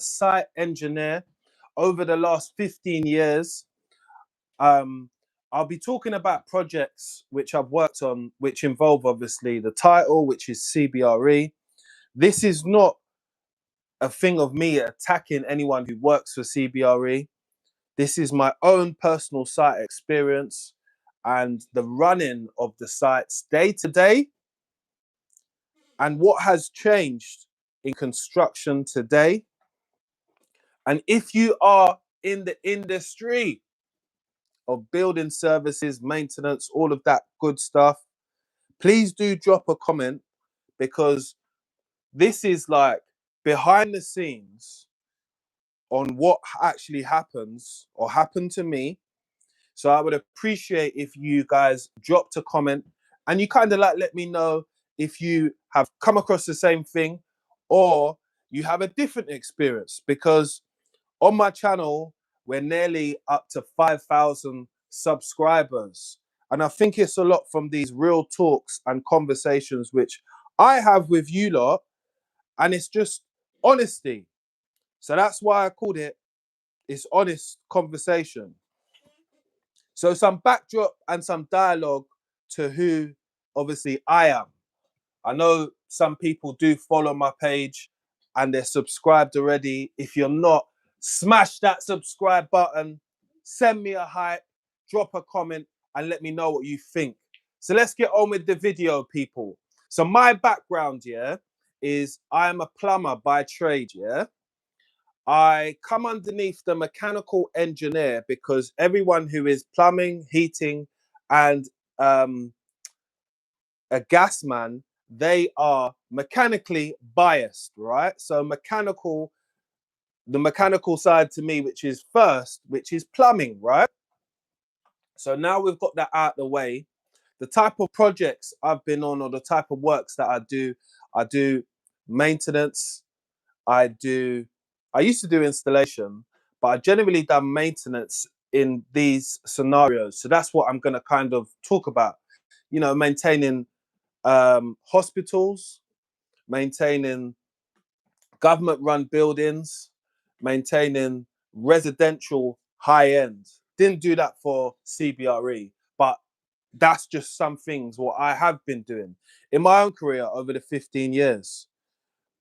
site engineer over the last 15 years. I'll be talking about projects which I've worked on, which involve obviously the title, which is CBRE. This is not a thing of me attacking anyone who works for CBRE. This is my own personal site experience and the running of the sites day to day and what has changed in construction today. And if you are in the industry of building services, maintenance, all of that good stuff, please do drop a comment, because this is like behind the scenes on what actually happens or happened to me. So I would appreciate if you guys dropped a comment and you kind of like let me know if you have come across the same thing or you have a different experience, because on my channel, we're nearly up to 5,000 subscribers. And I think it's a lot from these real talks and conversations which I have with you lot. And it's just honesty. So that's why I called it It's Honest Conversation. So some backdrop and some dialogue to who obviously I am. I know some people do follow my page and they're subscribed already. If you're not, smash that subscribe button, send me a hype, drop a comment and let me know what you think. So let's get on with the video, people. So my background, is I'm a plumber by trade, I come underneath the mechanical engineer because everyone who is plumbing, heating, and a gas man, they are mechanically biased, right? So the mechanical side to me, which is first, which is plumbing, right? So now we've got that out of the way. The type of projects I've been on or the type of works that I do maintenance, I used to do installation, but I generally done maintenance in these scenarios. So that's what I'm going to kind of talk about, maintaining hospitals, maintaining government run buildings, maintaining residential high end. Didn't do that for CBRE, but that's just some things what I have been doing in my own career over the 15 years.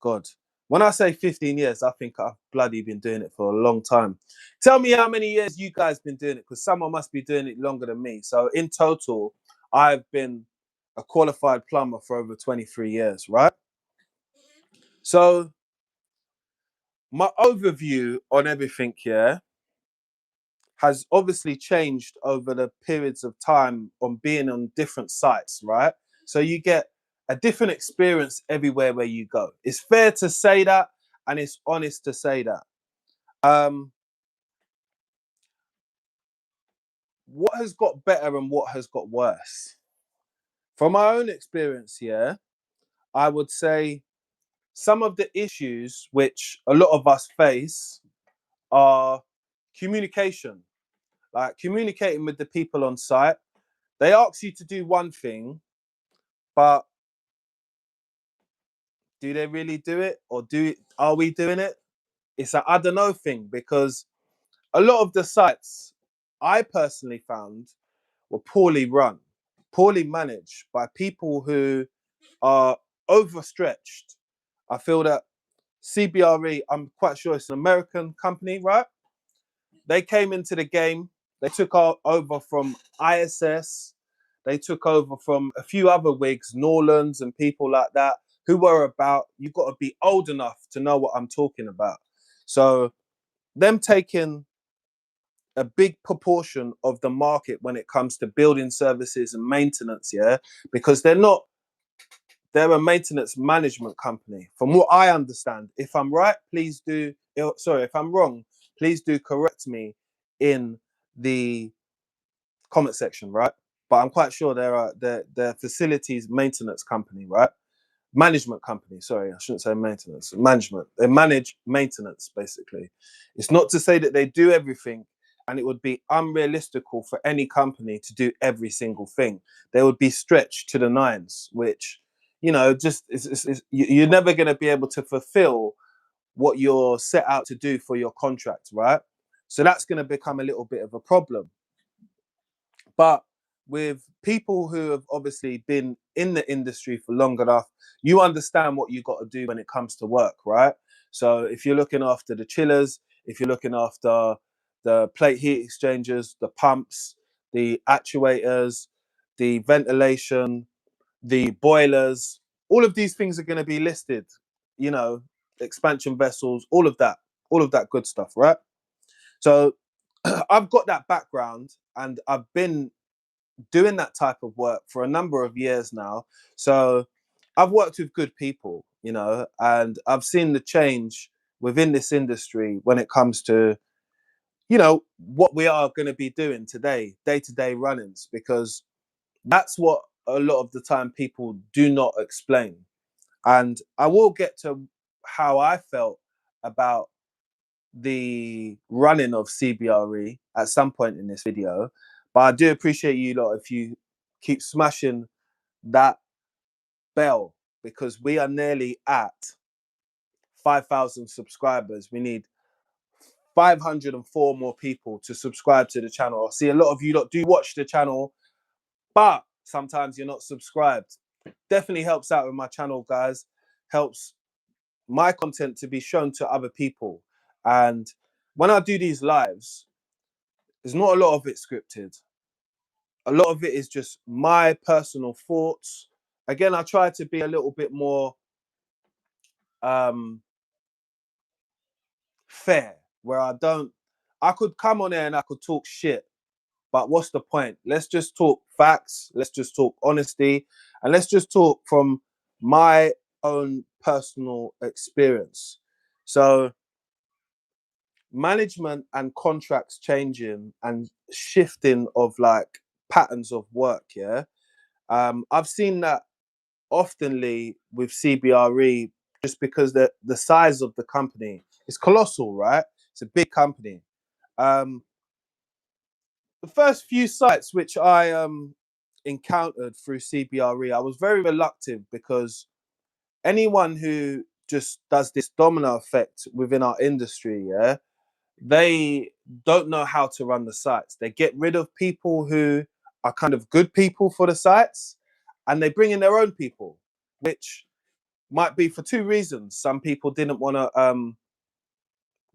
God, when I say 15 years, I think I've bloody been doing it for a long time. Tell me how many years you guys been doing it, because someone must be doing it longer than me. So in total, I've been a qualified plumber for over 23 years, right? So my overview on everything here has obviously changed over the periods of time on being on different sites, right? So you get a different experience everywhere where you go. It's fair to say that, and it's honest to say that. What has got better and what has got worse? From my own experience here, I would say some of the issues which a lot of us face are communication, like communicating with the people on site. They ask you to do one thing, but do they really do it, or are we doing it? It's an I don't know thing, because a lot of the sites I personally found were poorly run, poorly managed by people who are overstretched. I feel that CBRE, I'm quite sure it's an American company, right? They came into the game. They took over from ISS. They took over from a few other wigs, Norlands and people like that, who were about, you've got to be old enough to know what I'm talking about. So them taking a big proportion of the market when it comes to building services and maintenance, because they're a maintenance management company, from what I understand. If I'm right, please do. Sorry, if I'm wrong, please do correct me in the comment section, right? But I'm quite sure they're facilities maintenance company, right? Management company. Sorry, I shouldn't say maintenance. Management. They manage maintenance, basically. It's not to say that they do everything, and it would be unrealistical for any company to do every single thing. They would be stretched to the nines, which, just you're never going to be able to fulfill what you're set out to do for your contract, right? So that's going to become a little bit of a problem. But with people who have obviously been in the industry for long enough, you understand what you got to do when it comes to work, right? So if you're looking after the chillers, if you're looking after the plate heat exchangers, the pumps, the actuators, the ventilation, the boilers, all of these things are going to be listed, you know, expansion vessels, all of that good stuff, right? So I've got that background and I've been doing that type of work for a number of years now. So I've worked with good people, you know, and I've seen the change within this industry when it comes to, you know, what we are going to be doing today, day-to-day runnings, because that's what a lot of the time people do not explain. And I will get to how I felt about the running of CBRE at some point in this video. But I do appreciate you lot if you keep smashing that bell, because we are nearly at 5,000 subscribers. We need 504 more people to subscribe to the channel. I see a lot of you lot do watch the channel, but sometimes you're not subscribed. Definitely helps out with my channel, guys. Helps my content to be shown to other people. And when I do these lives, there's not a lot of it scripted. A lot of it is just my personal thoughts. Again, I try to be a little bit more um fair, where I could come on there and I could talk shit, but what's the point? Let's just talk facts, let's just talk honesty, and let's just talk from my own personal experience. So management and contracts changing and shifting of like patterns of work, yeah. I've seen that oftenly with CBRE, just because the size of the company is colossal, right? It's a big company. Um, the first few sites which I encountered through CBRE, I was very reluctant, because anyone who just does this domino effect within our industry, yeah, they don't know how to run the sites. They get rid of people who are kind of good people for the sites, and they bring in their own people, which might be for two reasons. Some people didn't want to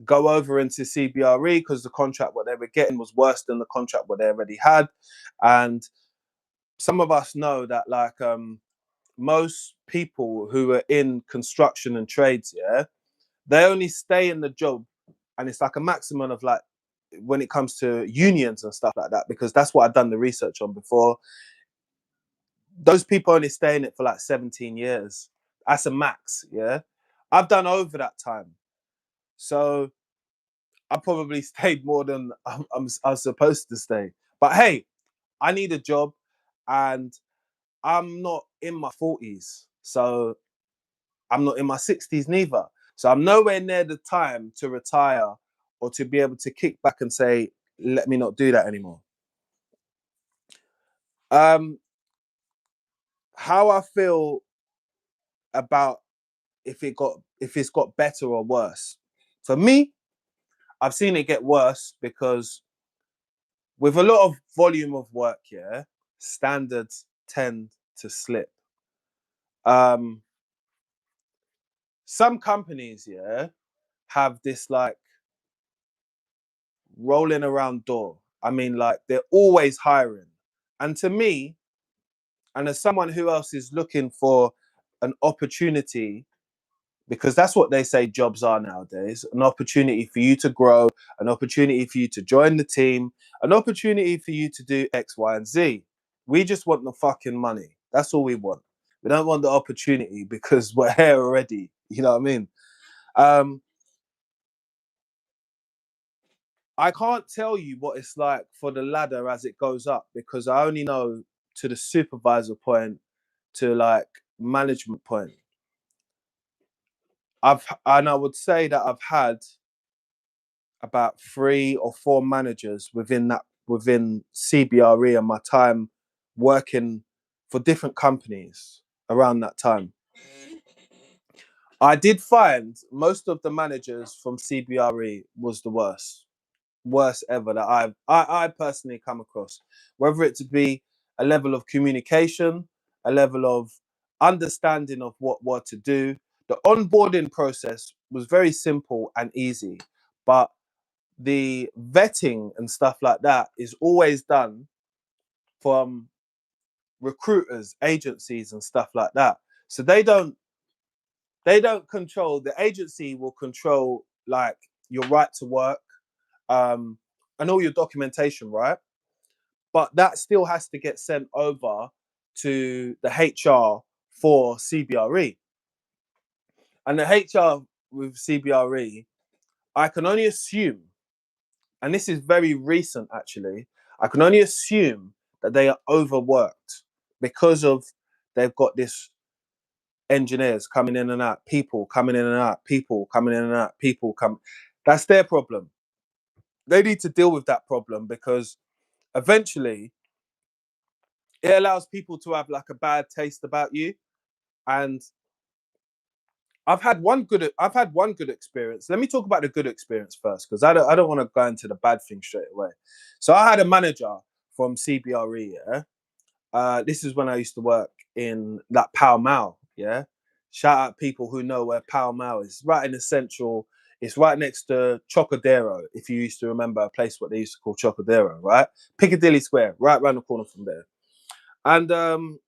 go over into CBRE because the contract what they were getting was worse than the contract what they already had, and some of us know that like most people who are in construction and trades, yeah, they only stay in the job, and it's like a maximum of like, when it comes to unions and stuff like that, because that's what I've done the research on before. Those people only stay in it for like 17 years. That's a max, yeah. I've done over that time. So I probably stayed more than I was supposed to stay. But hey, I need a job, and I'm not in my 40s. So I'm not in my 60s neither. So I'm nowhere near the time to retire or to be able to kick back and say, let me not do that anymore. Um, how I feel about if it's got better or worse. For me, I've seen it get worse, because with a lot of volume of work, yeah, standards tend to slip. Um, some companies, yeah, have this like rolling around door. I mean, like they're always hiring. And to me, and as someone who else is looking for an opportunity, because that's what they say jobs are nowadays, an opportunity for you to grow, an opportunity for you to join the team, an opportunity for you to do X, Y, and Z. We just want the fucking money. That's all we want. We don't want the opportunity, because we're here already. You know what I mean? Um, I can't tell you what it's like for the ladder as it goes up, because I only know to the supervisor point, to like management point. And I would say that I've had about 3 or 4 managers within CBRE and my time working for different companies around that time. I did find most of the managers from CBRE was the worst ever that I personally come across. Whether it to be a level of communication, a level of understanding of what to do. The onboarding process was very simple and easy, but the vetting and stuff like that is always done from recruiters, agencies, and stuff like that. So they don't control. The agency will control like your right to work, um, and all your documentation, right? But that still has to get sent over to the HR for CBRE. And the HR with CBRE, I can only assume, and this is very recent actually, I can only assume that they are overworked because of they've got this engineers coming in and out, people coming in and out, people coming in and out, people come. That's their problem. They need to deal with that problem because eventually it allows people to have like a bad taste about you. And I've had one good experience. Let me talk about the good experience first, because I don't want to go into the bad thing straight away. So I had a manager from CBRE, yeah. This is when I used to work in that Pall Mall, yeah. Shout out people who know where Pall Mall is, right in the central. It's right next to Chocodero, if you used to remember a place what they used to call Chocodero, right? Piccadilly Square, right around the corner from there. And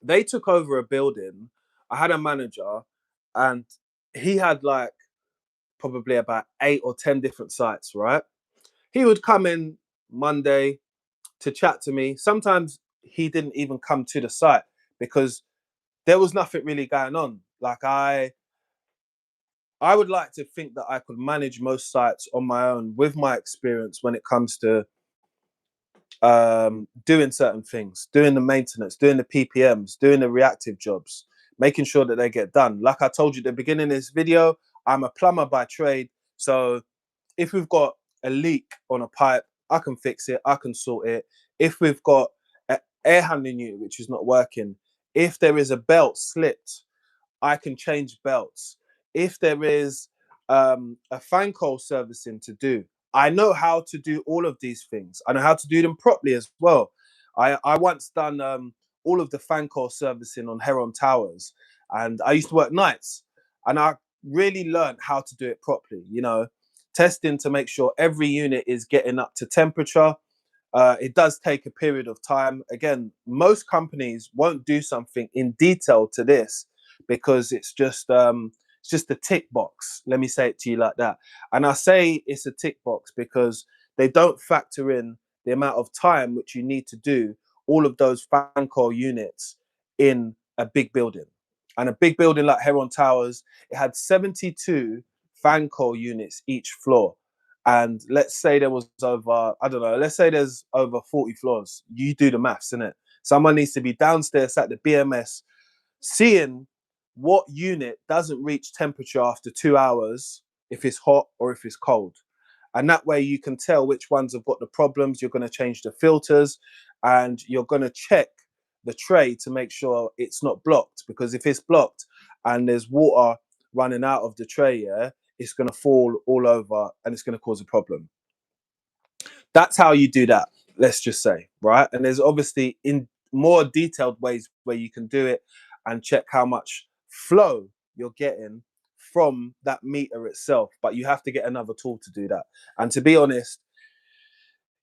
they took over a building. I had a manager, and he had like probably about 8 or 10 different sites, right? He would come in Monday to chat to me. Sometimes he didn't even come to the site because there was nothing really going on. Like I would like to think that I could manage most sites on my own with my experience when it comes to doing certain things, doing the maintenance, doing the PPMs, doing the reactive jobs, making sure that they get done. Like I told you at the beginning of this video, I'm a plumber by trade. So if we've got a leak on a pipe, I can fix it, I can sort it. If we've got an air handling unit which is not working, if there is a belt slipped, I can change belts. If there is a fan coil servicing to do, I know how to do all of these things. I know how to do them properly as well. I once done all of the fan coil servicing on Heron Towers, and I used to work nights, and I really learned how to do it properly. You know, testing to make sure every unit is getting up to temperature. It does take a period of time. Again, most companies won't do something in detail to this because it's just a tick box. Let me say it to you like that. And I say it's a tick box because they don't factor in the amount of time which you need to do all of those fan coil units in a big building. And a big building like Heron Towers, it had 72 fan coil units each floor. And let's say there was over, I don't know, let's say there's over 40 floors. You do the maths, innit? Someone needs to be downstairs at the BMS seeing what unit doesn't reach temperature after 2 hours, if it's hot or if it's cold. And that way you can tell which ones have got the problems. You're going to change the filters and you're going to check the tray to make sure it's not blocked. Because if it's blocked and there's water running out of the tray, yeah, it's going to fall all over and it's going to cause a problem. That's how you do that, let's just say, right? And there's obviously in more detailed ways where you can do it and check how much flow you're getting from that meter itself. But you have to get another tool to do that. And to be honest,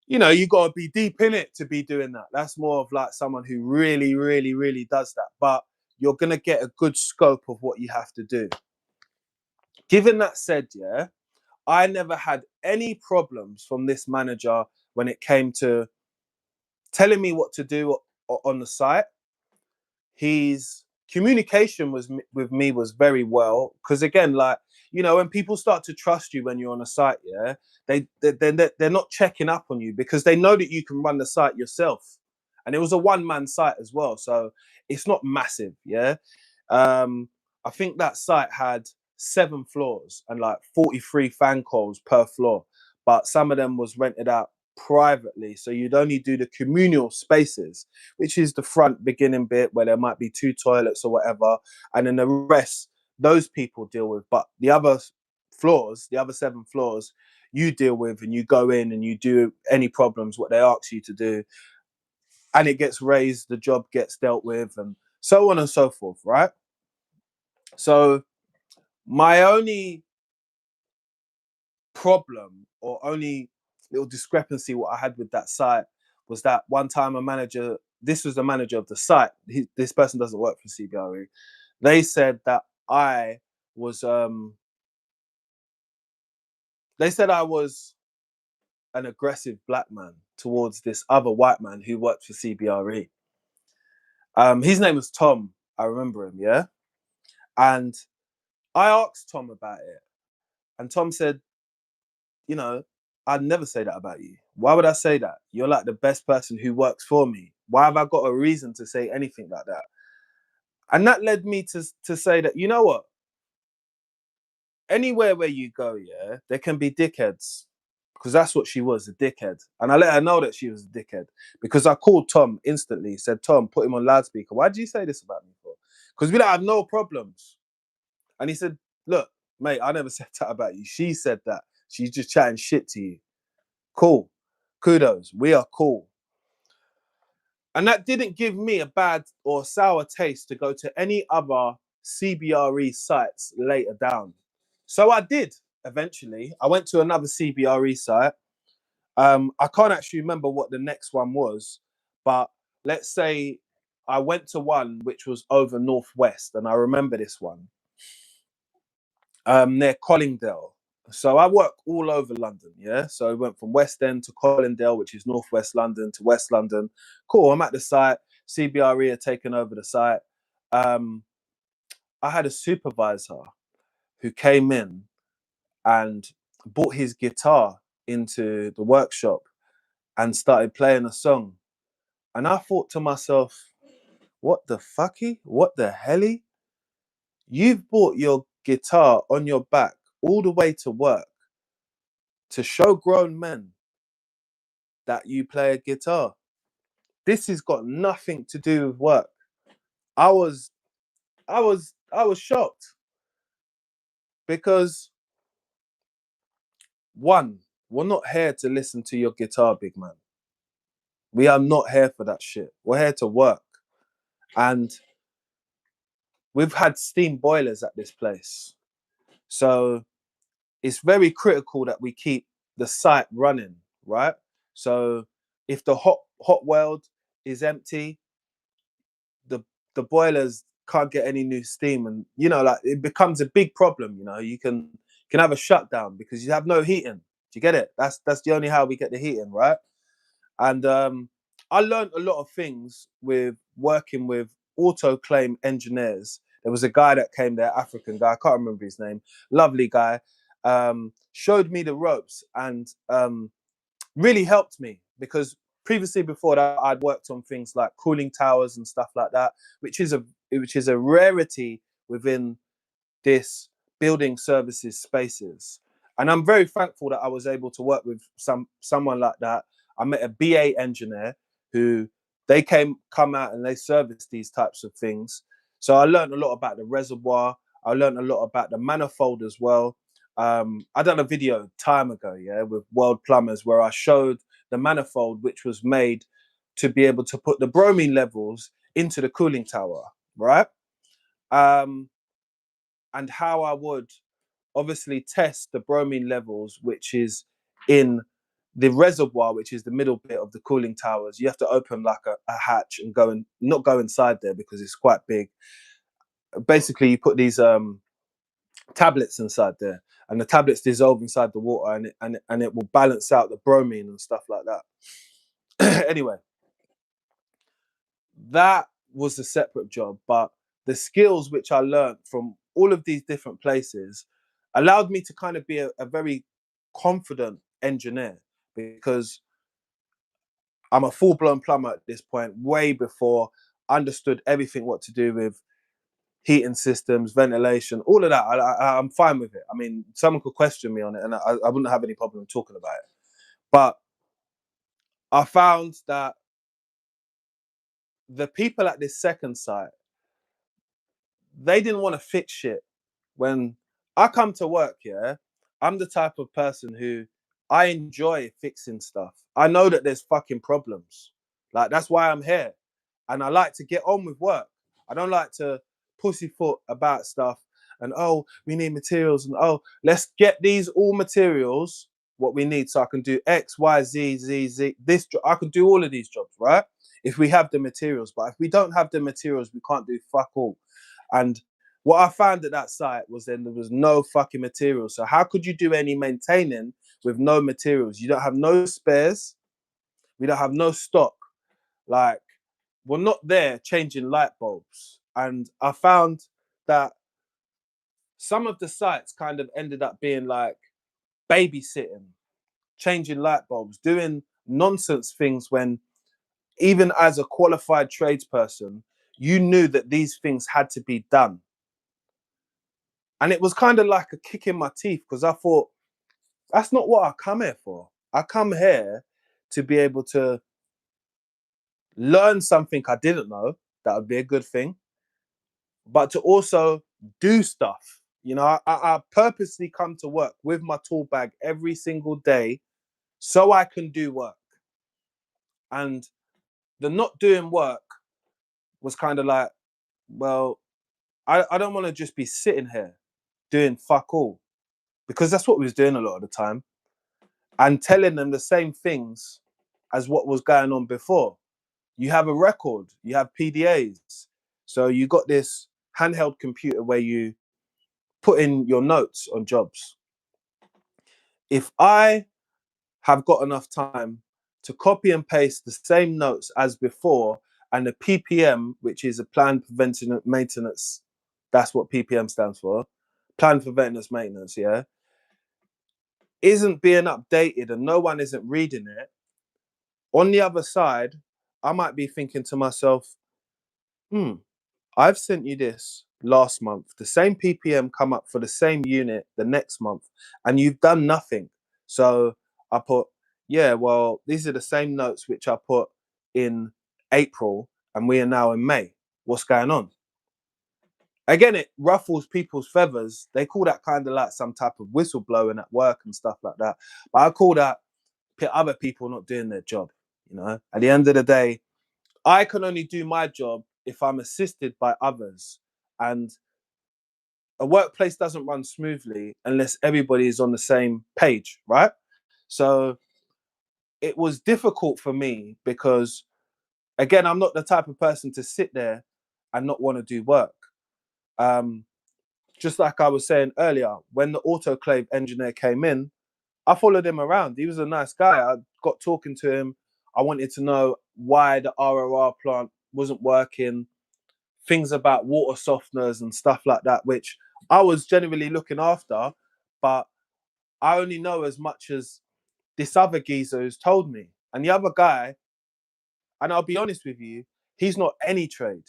you know, you got to be deep in it to be doing that. That's more of like someone who really, really, really does that. But you're going to get a good scope of what you have to do. Given that said, yeah, I never had any problems from this manager when it came to telling me what to do on the site. His communication with me was very well, because again, like, you know, when people start to trust you when you're on a site, yeah, they're not checking up on you because they know that you can run the site yourself. And it was a one-man site as well, so it's not massive, yeah. I think that site had 7 floors and like 43 fan coils per floor, but some of them was rented out privately, so you'd only do the communal spaces, which is the front beginning bit where there might be 2 toilets or whatever, and then the rest those people deal with, but the other floors, the other 7 floors, you deal with, and you go in and you do any problems what they ask you to do, and it gets raised, the job gets dealt with, and so on and so forth, right? So my only problem or only little discrepancy what I had with that site was that one time a manager, this was the manager of the site, this person doesn't work for CBRE, they said that I was they said I was an aggressive black man towards this other white man who worked for CBRE. His name was Tom. I remember him, yeah. And I asked Tom about it, and Tom said, you know, I'd never say that about you. Why would I say that? You're like the best person who works for me. Why have I got a reason to say anything like that? And that led me to say that, you know what? Anywhere where you go, yeah, there can be dickheads. Because that's what she was, a dickhead. And I let her know that she was a dickhead. Because I called Tom instantly, said, Tom, put him on loudspeaker. Why did you say this about me for? Because we don't have no problems. And he said, look, mate, I never said that about you. She said that. She's just chatting shit to you. Cool. Kudos. We are cool. And that didn't give me a bad or sour taste to go to any other CBRE sites later down. So I did eventually. I went to another CBRE site. I can't actually remember what the next one was, but let's say I went to one which was over Northwest, and I remember this one near Collingdale. So I work all over London, yeah. So I went from West End to Collingdale, which is Northwest London, to West London. Cool. I'm at the site. CBRE are taking over the site. Um, I had a supervisor who came in and brought his guitar into the workshop and started playing a song. And I thought to myself, what the fucky? What the helly? You've brought your guitar on your back all the way to work to show grown men that you play a guitar. This has got nothing to do with work. I was I was shocked because one, we're not here to listen to your guitar, big man. We are not here for that shit. We're here to work. And we've had steam boilers at this place. So it's very critical that we keep the site running, right? So if the hot weld is empty, the the boilers can't get any new steam, and like it becomes a big problem. You can have a shutdown because you have no heating. Do you get it? That's the only how we get the heating, right? And I learned a lot of things with working with autoclave engineers. There was a guy that came there, African guy, I can't remember his name, lovely guy, showed me the ropes and really helped me because previously before that I'd worked on things like cooling towers and stuff like that, which is a rarity within this building services spaces. And I'm very thankful that I was able to work with someone like that. I met a BA engineer who come out and they service these types of things. So I learned a lot about the reservoir. I learned a lot about the manifold as well. I done a video time ago, yeah, with World Plumbers where I showed the manifold which was made to be able to put the bromine levels into the cooling tower, right? And how I would obviously test the bromine levels, which is in the reservoir, which is the middle bit of the cooling towers. You have to open like a hatch and not go inside there because it's quite big. Basically, you put these tablets inside there, and the tablets dissolve inside the water, and it will balance out the bromine and stuff like that. Anyway, that was a separate job, but the skills which I learned from all of these different places allowed me to kind of be a very confident engineer because I'm a full-blown plumber at this point, way before I understood everything what to do with heating systems, ventilation, all of that. I'm fine with it. I mean, someone could question me on it and I wouldn't have any problem talking about it. But I found that the people at this second site, they didn't want to fix shit. when I come to work, yeah, I'm the type of person who I enjoy fixing stuff. I know that there's fucking problems. Like that's why I'm here. And I like to get on with work. I don't like to pussyfoot about stuff and oh, we need materials and oh, let's get these all materials what we need so I can do X, Y, Z, Z, Z. I can do all of these jobs, right? If we have the materials, but if we don't have the materials, we can't do fuck all. And what I found at that site was then there was no fucking materials. So how could you do any maintaining with no materials? You don't have no spares. We don't have no stock. Like we're not there changing light bulbs. And I found that some of the sites kind of ended up being like babysitting, changing light bulbs, doing nonsense things when even as a qualified tradesperson, you knew that these things had to be done. And it was kind of like a kick in my teeth because I thought, that's not what I come here for. I come here to be able to learn something I didn't know. That would be a good thing. But to also do stuff. You know, I purposely come to work with my tool bag every single day so I can do work. And the not doing work was kind of like, well, I don't want to just be sitting here doing fuck all because that's what we was doing a lot of the time and telling them the same things as what was going on before. You have a record, you have PDAs. So you got this handheld computer where you put in your notes on jobs. If I have got enough time to copy and paste the same notes as before, and the PPM, which is a planned preventive maintenance, that's what PPM stands for, planned preventive maintenance, yeah, isn't being updated and no one isn't reading it, on the other side, I might be thinking to myself, I've sent you this last month, the same PPM come up for the same unit the next month, and you've done nothing. So I put, yeah, well, these are the same notes which I put in April, and we are now in May. What's going on? Again, it ruffles people's feathers. They call that kind of like some type of whistleblowing at work and stuff like that. But I call that other people not doing their job. You know, at the end of the day, I can only do my job if I'm assisted by others. And a workplace doesn't run smoothly unless everybody is on the same page, right? So it was difficult for me because, again, I'm not the type of person to sit there and not want to do work. Just like I was saying earlier, when the autoclave engineer came in, I followed him around. He was a nice guy. I got talking to him. I wanted to know why the ROR plant wasn't working, things about water softeners and stuff like that, which I was generally looking after, but I only know as much as this other geezer who's told me. And the other guy, and I'll be honest with you, he's not any trade.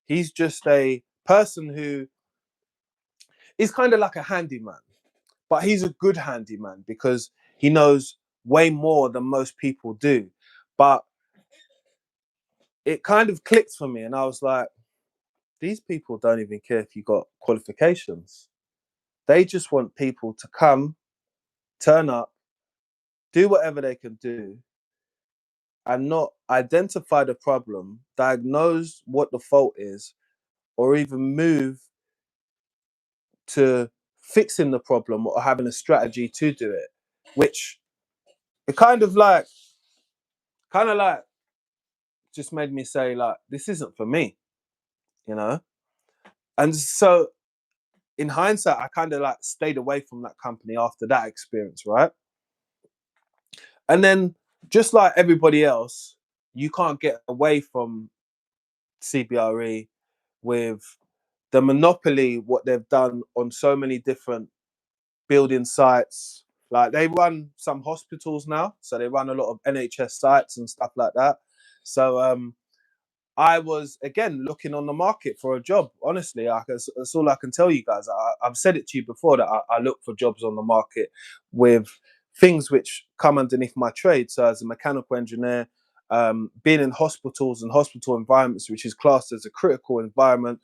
He's just a person who is kind of like a handyman, but he's a good handyman because he knows way more than most people do. But it kind of clicked for me, and I was like, these people don't even care if you got qualifications. They just want people to come, turn up, do whatever they can do, and not identify the problem, diagnose what the fault is, or even move to fixing the problem or having a strategy to do it. Which it kind of like just made me say, like, this isn't for me, you know? And so in hindsight, I kind of like stayed away from that company after that experience, right? And then just like everybody else, you can't get away from CBRE with the monopoly, what they've done on so many different building sites. Like they run some hospitals now, so they run a lot of NHS sites and stuff like that. So I was again looking on the market for a job. Honestly, that's all I can tell you guys. I've said it to you before that I look for jobs on the market with things which come underneath my trade. So as a mechanical engineer, being in hospitals and hospital environments, which is classed as a critical environment,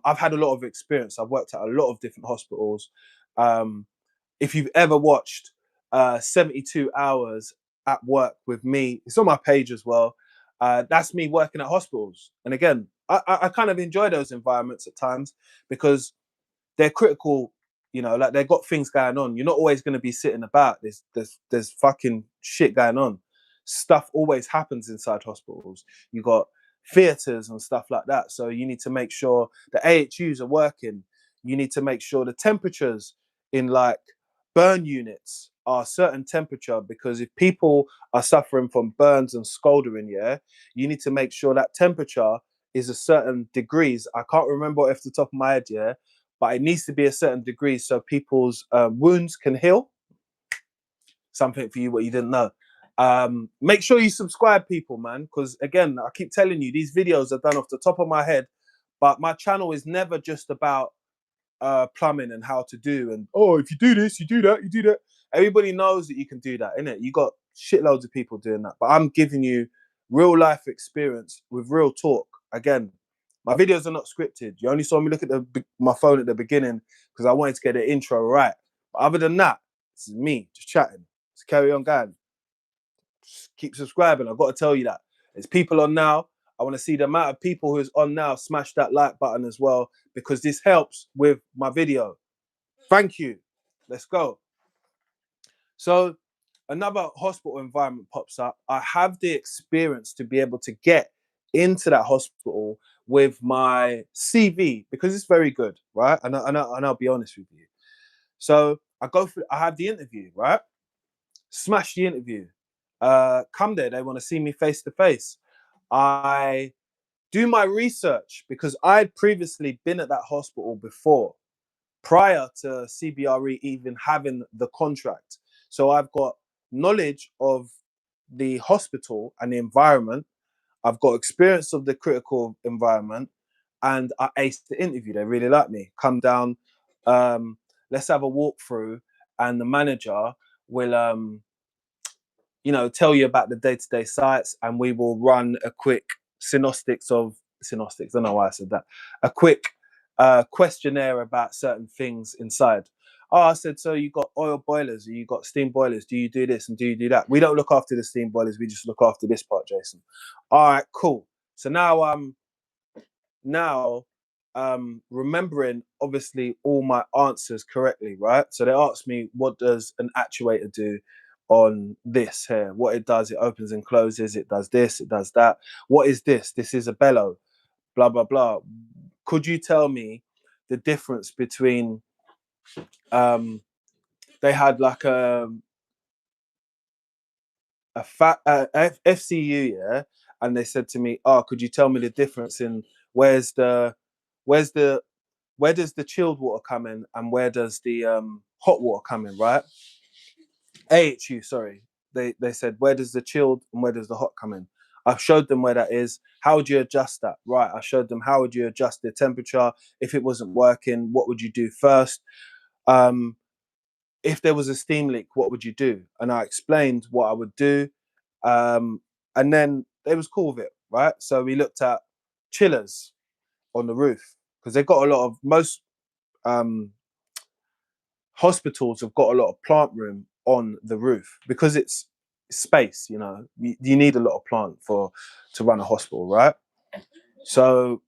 I've had a lot of experience. I've worked at a lot of different hospitals. Um, if you've ever watched 72 Hours at Work with me, it's on my page as well. That's me working at hospitals. And again, I kind of enjoy those environments at times because they're critical, you know, like they've got things going on. You're not always going to be sitting about. There's fucking shit going on. Stuff always happens inside hospitals. You got theaters and stuff like that. So you need to make sure the AHUs are working. You need to make sure the temperatures in like burn units are a certain temperature, because if people are suffering from burns and scalding, yeah, you need to make sure that temperature is a certain degrees. I can't remember off the top of my head, yeah, but it needs to be a certain degree so people's wounds can heal. Something for you what you didn't know. Make sure you subscribe, people, man, because again, I keep telling you, these videos are done off the top of my head, but my channel is never just about plumbing and how to do, and oh, if you do this, you do that, you do that. Everybody knows that you can do that, innit? You got shitloads of people doing that, but I'm giving you real life experience with real talk. Again, my videos are not scripted. You only saw me look at my phone at the beginning because I wanted to get the intro right. But other than that, this is me just chatting. Let's carry on going. Just keep subscribing. I've got to tell you that. There's people on now. I want to see the amount of people who's on now. Smash that like button as well, because this helps with my video. Thank you. Let's go. So another hospital environment pops up. I have the experience to be able to get into that hospital with my CV because it's very good, right? And I'll be honest with you. So I have the interview, right? Smash the interview. Come there, they want to see me face to face. I do my research because I'd previously been at that hospital before, prior to CBRE even having the contract. So I've got knowledge of the hospital and the environment. I've got experience of the critical environment, and I aced the interview. They really like me. Come down, let's have a walkthrough, and the manager will tell you about the day-to-day sites, and we will run a quick synostics. I don't know why I said that. A quick questionnaire about certain things inside. Oh, I said, so you got oil boilers, or you got steam boilers? Do you do this and do you do that? We don't look after the steam boilers. We just look after this part, Jason. All right, cool. So now remembering obviously all my answers correctly, right? So they asked me, what does an actuator do on this here? What it does, it opens and closes, it does this, it does that. What is this? This is a bellow, blah blah blah. Could you tell me the difference between they had like FCU, yeah, and they said to me, oh, could you tell me the difference in where's the where's the where does the chilled water come in and where does the hot water come in, right? AHU, sorry. They said, where does the chilled and where does the hot come in? I showed them where that is. How would you adjust that? Right. I showed them how would you adjust the temperature if it wasn't working. What would you do first? If there was a steam leak, what would you do? And I explained what I would do. And then they was cool with it, right? So we looked at chillers on the roof because they've got a lot of most hospitals have got a lot of plant room on the roof because it's space. You need a lot of plant to run a hospital, right? So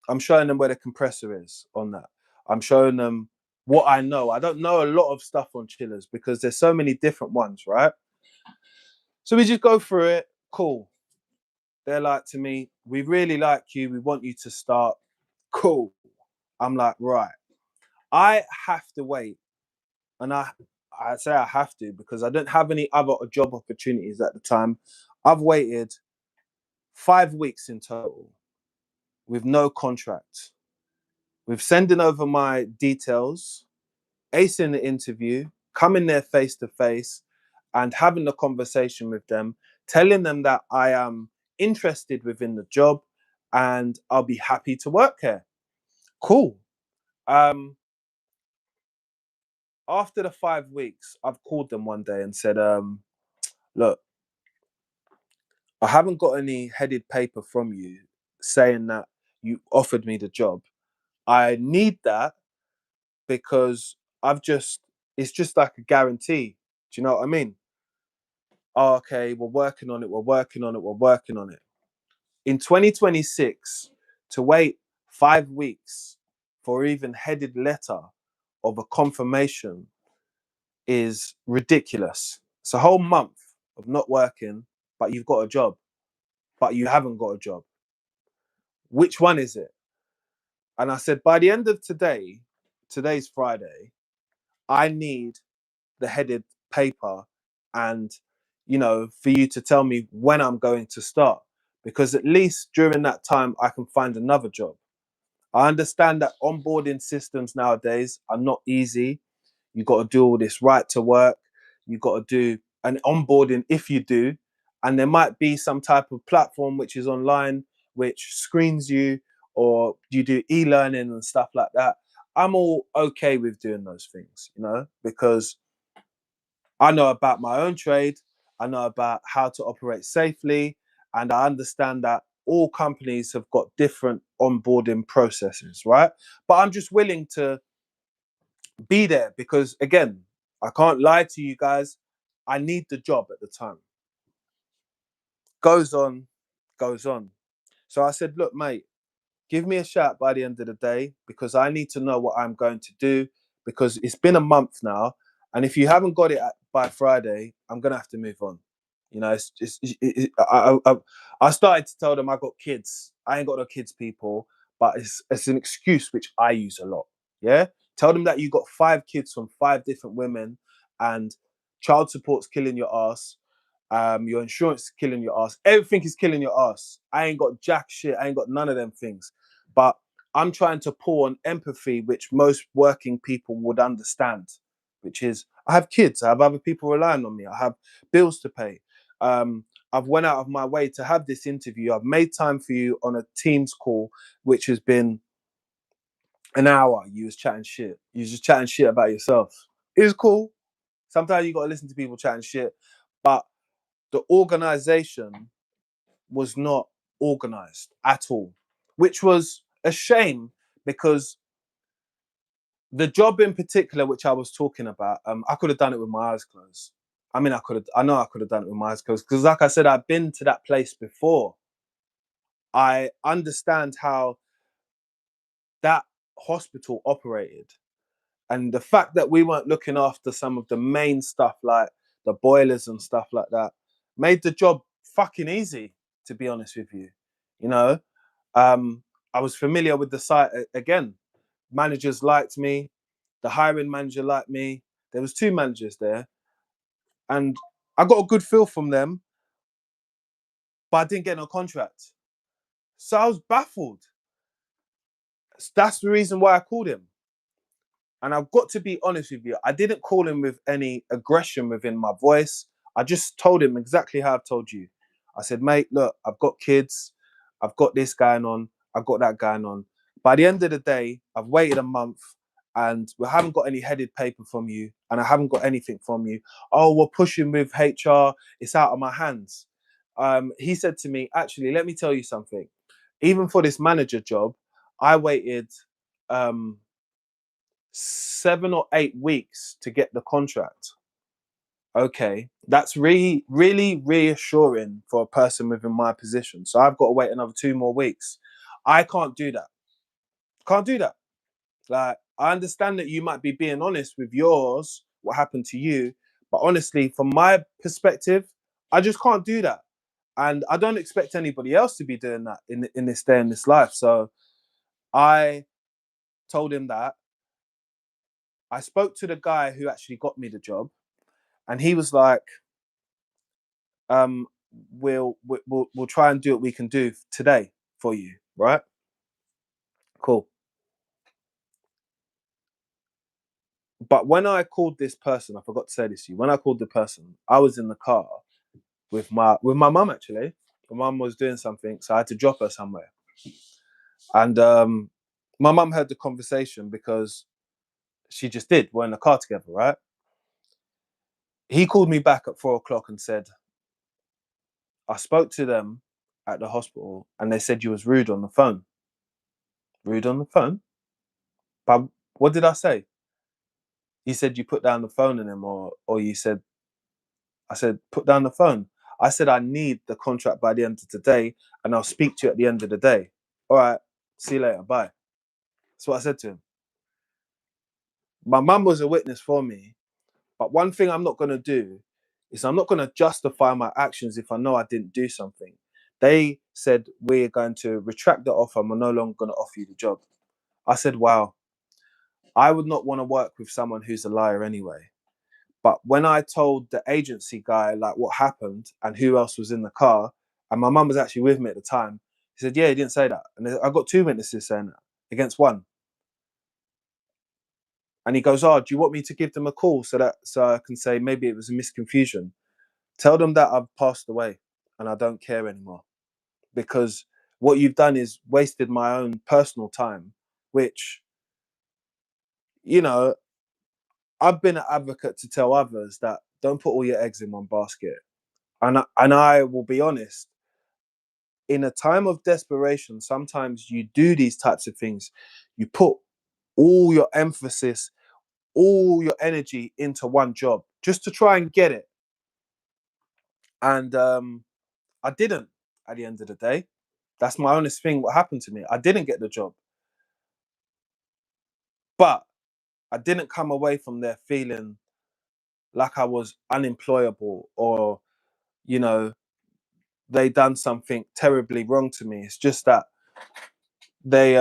I'm showing them where the compressor is on that. I'm showing them what I know. I don't know a lot of stuff on chillers because there's so many different ones, right? So we just go through it. Cool. They're like to me, we really like you. We want you to start. Cool. I'm like, right. I have to wait. And I say I have to because I don't have any other job opportunities at the time. I've waited 5 weeks in total with no contract, with sending over my details, acing the interview, coming there face to face and having a conversation with them, telling them that I am interested within the job and I'll be happy to work here. Cool. After the 5 weeks, I've called them one day and said, look, I haven't got any headed paper from you saying that you offered me the job. I need that because it's just like a guarantee. Do you know what I mean? Oh, okay, we're working on it, we're working on it, we're working on it. In 2026, to wait 5 weeks for even headed letter of a confirmation is ridiculous. It's a whole month of not working, but you've got a job, but you haven't got a job. Which one is it? And I said, by the end of today, today's Friday, I need the headed paper and, for you to tell me when I'm going to start. Because at least during that time, I can find another job. I understand that onboarding systems nowadays are not easy. You got to do all this right to work. You got to do an onboarding if you do. And there might be some type of platform which is online, which screens you, or you do e-learning and stuff like that. I'm all okay with doing those things, because I know about my own trade. I know about how to operate safely. And I understand that all companies have got different onboarding processes, right? But I'm just willing to be there because, again, I can't lie to you guys. I need the job at the time. Goes on, goes on. So I said, look, mate, give me a shout by the end of the day because I need to know what I'm going to do because it's been a month now. And if you haven't got it by Friday, I'm going to have to move on. I started to tell them I got kids. I ain't got no kids, people, but it's an excuse which I use a lot. Yeah. Tell them that you got 5 kids from 5 different women and child support's killing your ass. Your insurance is killing your ass. Everything is killing your ass. I ain't got jack shit. I ain't got none of them things. But I'm trying to pour on empathy, which most working people would understand, which is I have kids. I have other people relying on me. I have bills to pay. I've went out of my way to have this interview. I've made time for you on a Teams call, which has been an hour. You was chatting shit. You was just chatting shit about yourself. It was cool. Sometimes you got to listen to people chatting shit, but the organization was not organized at all, which was a shame because the job in particular, which I was talking about, I could have done it with my eyes closed. I mean, I know I could have done it with my eyes closed because, like I said, I've been to that place before. I understand how that hospital operated. And the fact that we weren't looking after some of the main stuff like the boilers and stuff like that made the job fucking easy, to be honest with you. You know, I was familiar with the site again. Managers liked me. The hiring manager liked me. There was 2 managers there, and I got a good feel from them, but I didn't get no contract. So I was baffled. That's the reason why I called him. And I've got to be honest with you, I didn't call him with any aggression within my voice. I just told him exactly how I've told you. I said, mate, look, I've got kids. I've got this going on. I've got that going on. By the end of the day, I've waited a month and we haven't got any headed paper from you and I haven't got anything from you. Oh, we're pushing with HR. It's out of my hands. He said to me, actually, let me tell you something. Even for this manager job, I waited 7 or 8 weeks to get the contract. Okay, that's really, really reassuring for a person within my position. So I've got to wait another 2 more weeks. I can't do that. Can't do that. Like, I understand that you might be being honest with yours, what happened to you, but honestly, from my perspective, I just can't do that. And I don't expect anybody else to be doing that in this day and this life. So I told him that. I spoke to the guy who actually got me the job, and he was like, um, we'll try and do what we can do today for you, right? Cool. But when I called this person, I forgot to say this to you. When I called the person, I was in the car with my mum actually. My mum was doing something, so I had to drop her somewhere. And my mum heard the conversation because she just did. We're in the car together, right? He called me back at 4 o'clock and said, I spoke to them at the hospital and they said you was rude on the phone. Rude on the phone? But what did I say? He said, you put down the phone on him, or you said, I said, put down the phone. I said, I need the contract by the end of today, and I'll speak to you at the end of the day. All right, see you later, bye. That's what I said to him. My mum was a witness for me, but one thing I'm not going to do is I'm not going to justify my actions if I know I didn't do something. They said, we're going to retract the offer, and we're no longer going to offer you the job. I said, wow, I would not want to work with someone who's a liar anyway. But when I told the agency guy like what happened and who else was in the car, and my mum was actually with me at the time, he said, "Yeah, he didn't say that." And I got two witnesses saying that against one. And he goes, "Oh, do you want me to give them a call so I can say maybe it was a misconfusion? Tell them that I've passed away and I don't care anymore because what you've done is wasted my own personal time, which you know I've been an advocate to tell others that don't put all your eggs in one basket." And I will be honest, in a time of desperation, sometimes you do these types of things. You put all your emphasis, all your energy into one job just to try and get it. And I didn't at the end of the day. That's my honest thing. What happened to me? I didn't get the job, but I didn't come away from there feeling like I was unemployable or, you know, they done something terribly wrong to me. It's just that they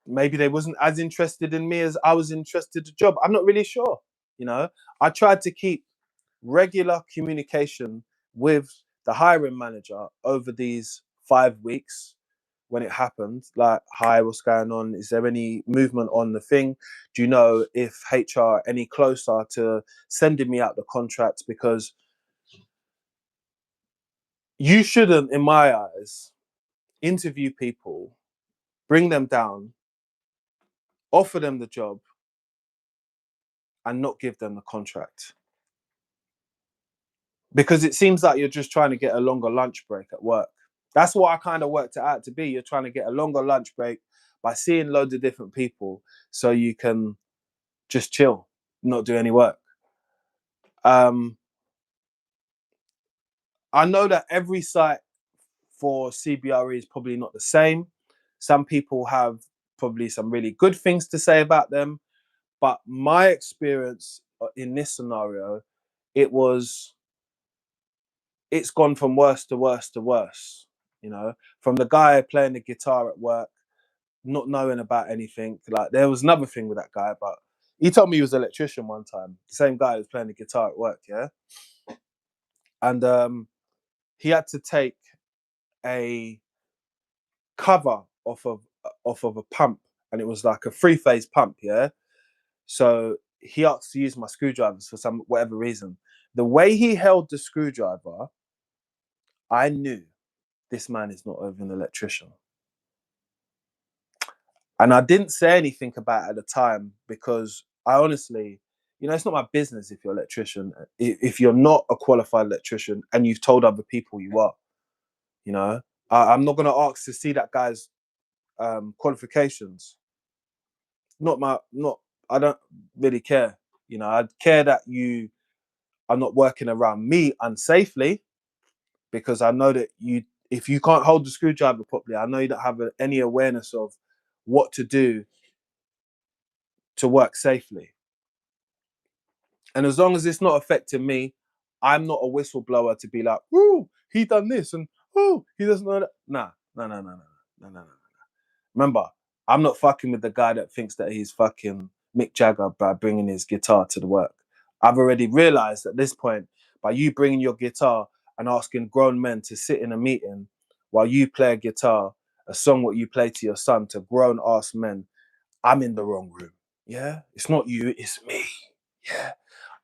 maybe they wasn't as interested in me as I was interested in the job. I'm not really sure. You know, I tried to keep regular communication with the hiring manager over these 5 weeks when it happened. Like, hi, what's going on? Is there any movement on the thing? Do you know if HR are any closer to sending me out the contract? Because you shouldn't, in my eyes, interview people, bring them down, offer them the job, and not give them the contract. Because it seems like you're just trying to get a longer lunch break at work. That's what I kind of worked it out to be. You're trying to get a longer lunch break by seeing loads of different people so you can just chill, not do any work. Um, I know that every site for CBRE is probably not the same. Some people have probably some really good things to say about them. But my experience in this scenario, it was it's gone from worse to worse to worse. You know, from the guy playing the guitar at work, not knowing about anything. Like there was another thing with that guy, but he told me he was an electrician one time. The same guy who was playing the guitar at work, yeah. And he had to take a cover off of a pump, and it was like a three-phase pump, yeah. So he asked to use my screwdrivers for some whatever reason. The way he held the screwdriver, I knew this man is not even an electrician. And I didn't say anything about it at the time because I honestly, it's not my business if you're an electrician. If you're not a qualified electrician and you've told other people you are, you know, I'm not going to ask to see that guy's qualifications. I don't really care. I'd care that you are not working around me unsafely because I know that if you can't hold the screwdriver properly, I know you don't have any awareness of what to do to work safely. And as long as it's not affecting me, I'm not a whistleblower to be like, "Ooh, he done this," and "Ooh, he doesn't know that." Nah, no, no, no, no, no, no, no, no. Remember, I'm not fucking with the guy that thinks that he's fucking Mick Jagger by bringing his guitar to the work. I've already realized at this point, by you bringing your guitar and asking grown men to sit in a meeting while you play a guitar, a song what you play to your son, to grown ass men, I'm in the wrong room. Yeah, it's not you, it's me. Yeah,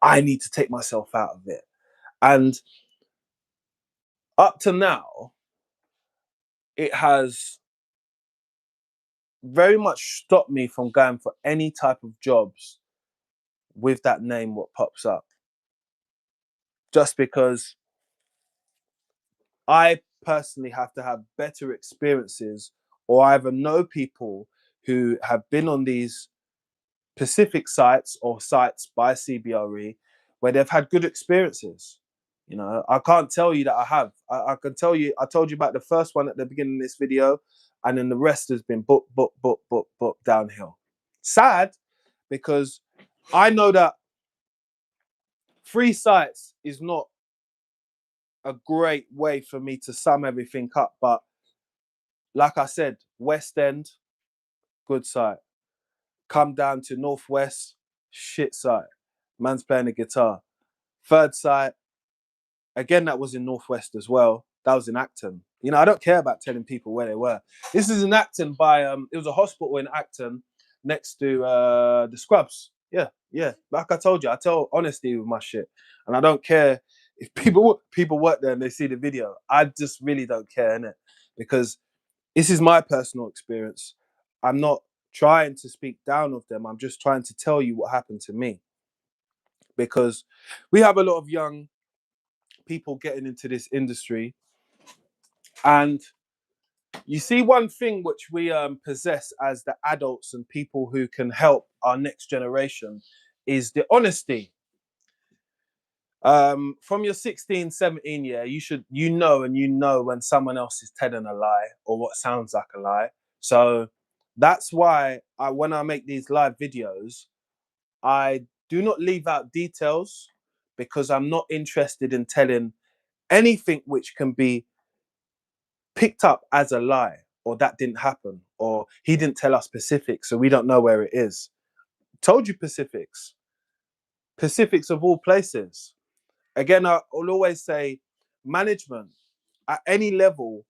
I need to take myself out of it. And up to now, it has very much stopped me from going for any type of jobs with that name what pops up. Just because I personally have to have better experiences or I either know people who have been on these specific sites or sites by CBRE where they've had good experiences. You know, I can't tell you that I have. I can tell you, I told you about the first one at the beginning of this video, and then the rest has been book downhill. Sad, because I know that 3 sites is not a great way for me to sum everything up. But like I said, West End, good site. Come down to Northwest, shit site. Man's playing the guitar. Third site, again, that was in Northwest as well. That was in Acton. You know, I don't care about telling people where they were. This is in Acton by it was a hospital in Acton next to the Scrubs. Yeah, yeah. Like I told you, I tell honesty with my shit, and I don't care if people work there and they see the video. I just really don't care, innit? Because this is my personal experience. I'm not trying to speak down of them. I'm just trying to tell you what happened to me, because we have a lot of young people getting into this industry, and you see one thing which we possess as the adults and people who can help our next generation is the honesty. From your 16, 17 year, you know when someone else is telling a lie or what sounds like a lie. So that's why when I make these live videos, I do not leave out details, because I'm not interested in telling anything which can be picked up as a lie, or that didn't happen, or he didn't tell us specifics, so we don't know where it is. Told you Pacifics of all places. Again, I'll always say management at any level,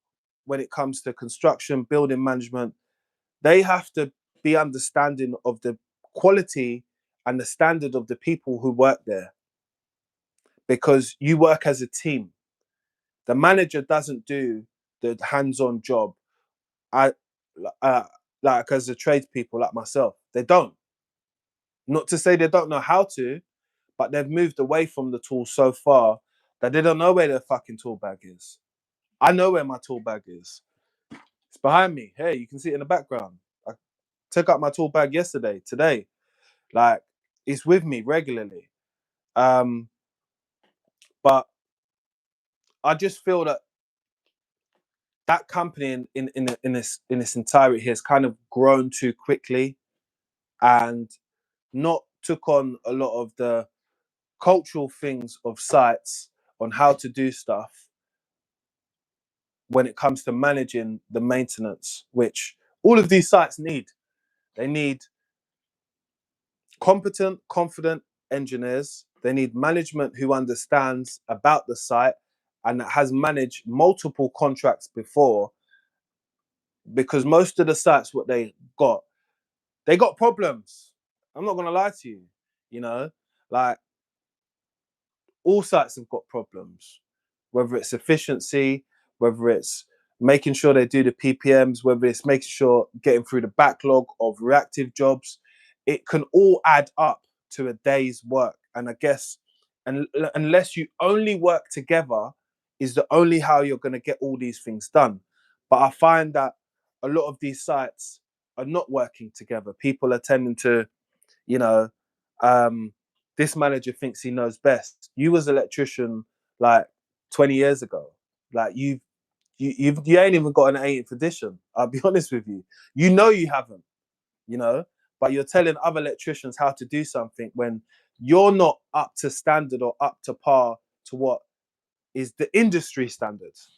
when it comes to construction, building management, they have to be understanding of the quality and the standard of the people who work there, because you work as a team. The manager doesn't do the hands-on job. I uh, like as a tradespeople like myself, they don't. Not to say they don't know how to, but they've moved away from the tool so far that they don't know where their fucking tool bag is. I know where my tool bag is. It's behind me. Hey, you can see it in the background. I took out my tool bag yesterday, today. Like, it's with me regularly. But I just feel that that company in this entirety has kind of grown too quickly, and not took on a lot of the cultural things of sites on how to do stuff when it comes to managing the maintenance, which all of these sites need. They need competent, confident engineers. They need management who understands about the site and that has managed multiple contracts before, because most of the sites, what they got problems. I'm not gonna lie to you, you know, like all sites have got problems, whether it's efficiency, whether it's making sure they do the PPMs, whether it's making sure getting through the backlog of reactive jobs. It can all add up to a day's work. And I guess, unless you only work together, is the only how you're going to get all these things done. But I find that a lot of these sites are not working together. People are tending to, you know, this manager thinks he knows best. You was an electrician like 20 years ago. Like you ain't even got an 18th edition. I'll be honest with you. You know you haven't, you know, but you're telling other electricians how to do something when you're not up to standard or up to par to what is the industry standards.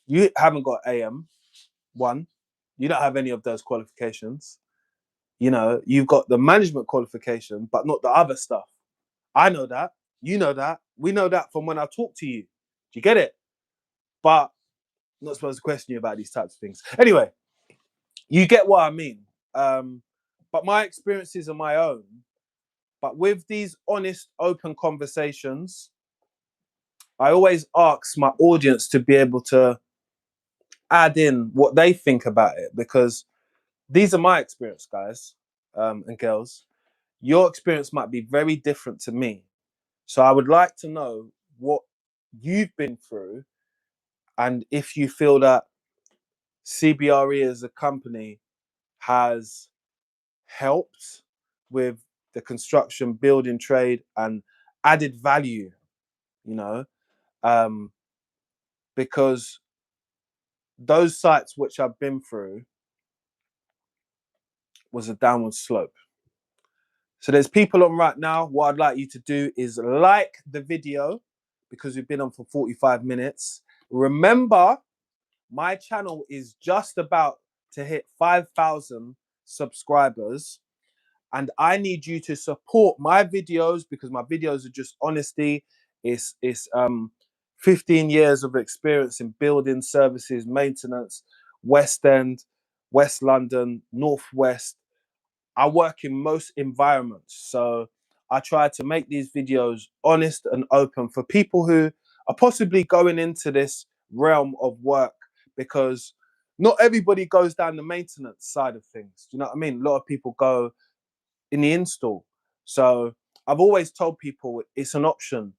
You haven't got AM1. You don't have any of those qualifications. You know, you've got the management qualification, but not the other stuff. I know that. You know that. We know that from when I talk to you. Do you get it? But I'm not supposed to question you about these types of things. Anyway, you get what I mean. But my experiences are my own. But with these honest, open conversations, I always ask my audience to be able to add in what they think about it, because these are my experience, guys and girls. Your experience might be very different to me. So I would like to know what you've been through, and if you feel that CBRE as a company has helped with the construction building trade and added value, you know, um, because those sites which I've been through was a downward slope. So there's people on right now. What I'd like you to do is like the video because we've been on for 45 minutes. Remember, my channel is just about to hit 5,000 subscribers. And I need you to support my videos because my videos are just honesty. It's 15 years of experience in building services, maintenance, West End, West London, Northwest. I work in most environments. So I try to make these videos honest and open for people who are possibly going into this realm of work, because not everybody goes down the maintenance side of things. Do you know what I mean? A lot of people go in the install. So I've always told people it's an option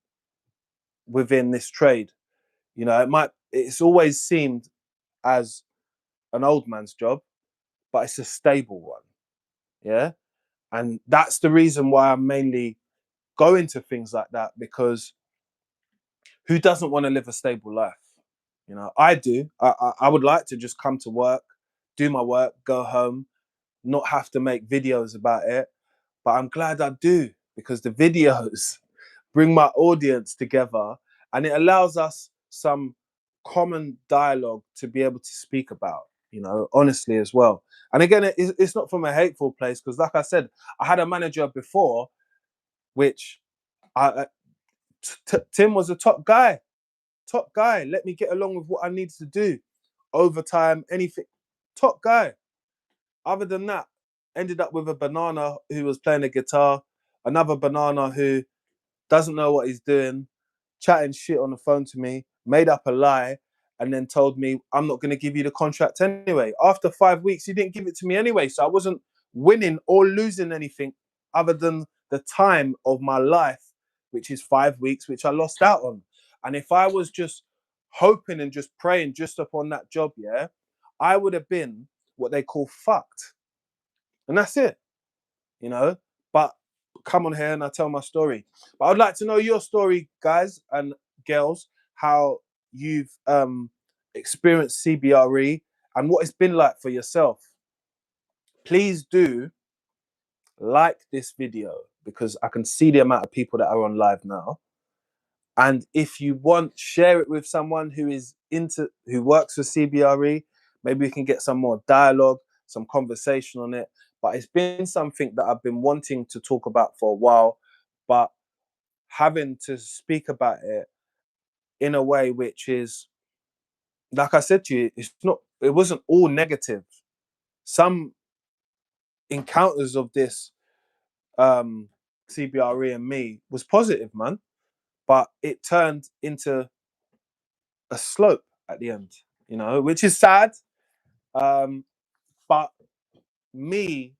within this trade. You know, it's always seemed as an old man's job, but it's a stable one. Yeah. And that's the reason why I mainly go into things like that, because who doesn't want to live a stable life? You know, I do. I would like to just come to work, do my work, go home, not have to make videos about it. But I'm glad I do, because the videos bring my audience together and it allows us some common dialogue to be able to speak about, you know, honestly as well. And again, it's not from a hateful place, because like I said, I had a manager before, which Tim was a top guy, let me get along with what I needed to do, overtime, anything, top guy. Other than that, ended up with a banana who was playing the guitar, another banana who doesn't know what he's doing, chatting shit on the phone to me, made up a lie, and then told me, I'm not going to give you the contract anyway. After 5 weeks, he didn't give it to me anyway. So I wasn't winning or losing anything other than the time of my life, which is 5 weeks, which I lost out on. And if I was just hoping and just praying just upon that job, yeah, I would have been what they call fucked. And that's it, you know. But come on here and I tell my story. But I'd like to know your story, guys and girls, how you've experienced CBRE and what it's been like for yourself. Please do like this video, because I can see the amount of people that are on live now. And if you want, share it with someone who works for CBRE. Maybe we can get some more dialogue, some conversation on it. But it's been something that I've been wanting to talk about for a while, but having to speak about it in a way which is, like I said to you, it wasn't all negative. Some encounters of this CBRE and me was positive, man. But it turned into a slope at the end, you know, which is sad. But me,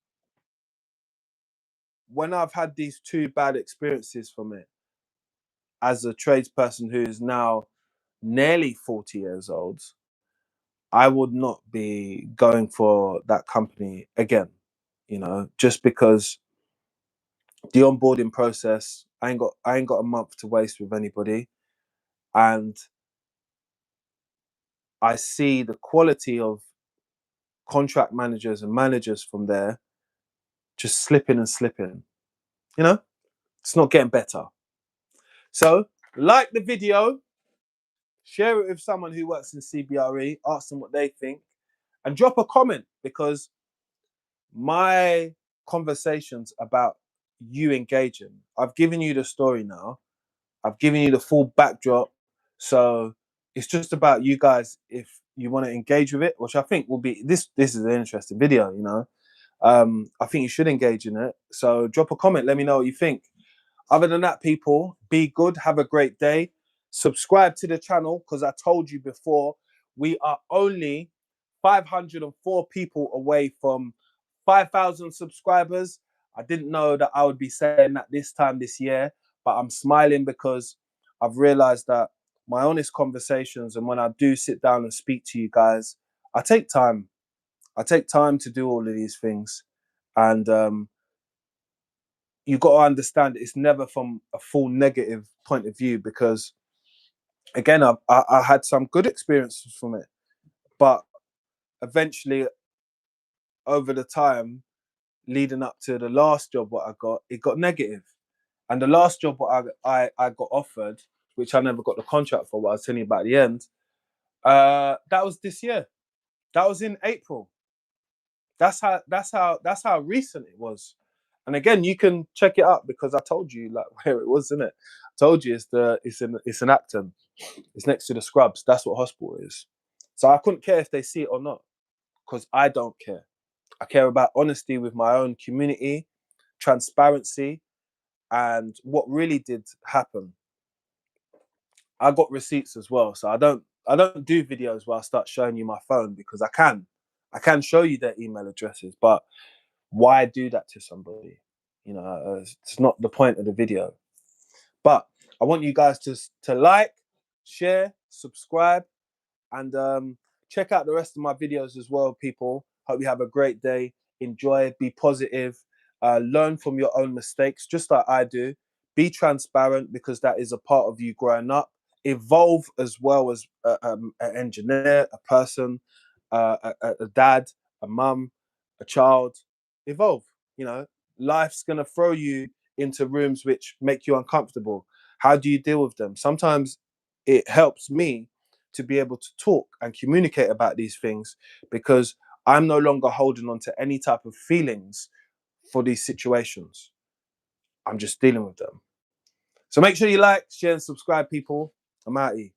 when I've had these two bad experiences from it, as a tradesperson who is now nearly 40 years old, I would not be going for that company again, you know, just because the onboarding process, I ain't got a month to waste with anybody. And I see the quality of contract managers and managers from there just slipping and slipping. You know, it's not getting better. So, like the video, share it with someone who works in CBRE, ask them what they think, and drop a comment, because my conversations about you engaging, I've given you the story now, I've given you the full backdrop. So it's just about you guys, if you want to engage with it, which I think will be this is an interesting video, you know. I think you should engage in it. So drop a comment, let me know what you think. Other than that, people, be good, have a great day. Subscribe to the channel, because I told you before, we are only 504 people away from 5,000 subscribers. I didn't know that I would be saying that this time this year, but I'm smiling because I've realized that my honest conversations, and when I do sit down and speak to you guys, I take time. I take time to do all of these things, and you got to understand it's never from a full negative point of view, because again, I had some good experiences from it, but eventually, over the time leading up to the last job what I got, it got negative. And the last job what I got offered, which I never got the contract for, what I was telling you about at the end, that was this year. That was in April. That's how recent it was. And again, you can check it up because I told you like where it was, isn't it? I told you it's in Acton. It's next to the Scrubs. That's what hospital is. So I couldn't care if they see it or not, because I don't care. I care about honesty with my own community, transparency, and what really did happen. I got receipts as well, so I don't do videos where I start showing you my phone, because I can show you their email addresses, but why do that to somebody? It's not the point of the video. But I want you guys to like, share, subscribe, and check out the rest of my videos as well, people. Hope you have a great day. Enjoy, be positive, learn from your own mistakes, just like I do. Be transparent, because that is a part of you growing up. Evolve as well as an engineer, a person, a dad, a mum, a child. Evolve. You know, life's going to throw you into rooms which make you uncomfortable. How do you deal with them? Sometimes it helps me to be able to talk and communicate about these things, because I'm no longer holding on to any type of feelings for these situations. I'm just dealing with them. So make sure you like, share, and subscribe, people. I'm out here.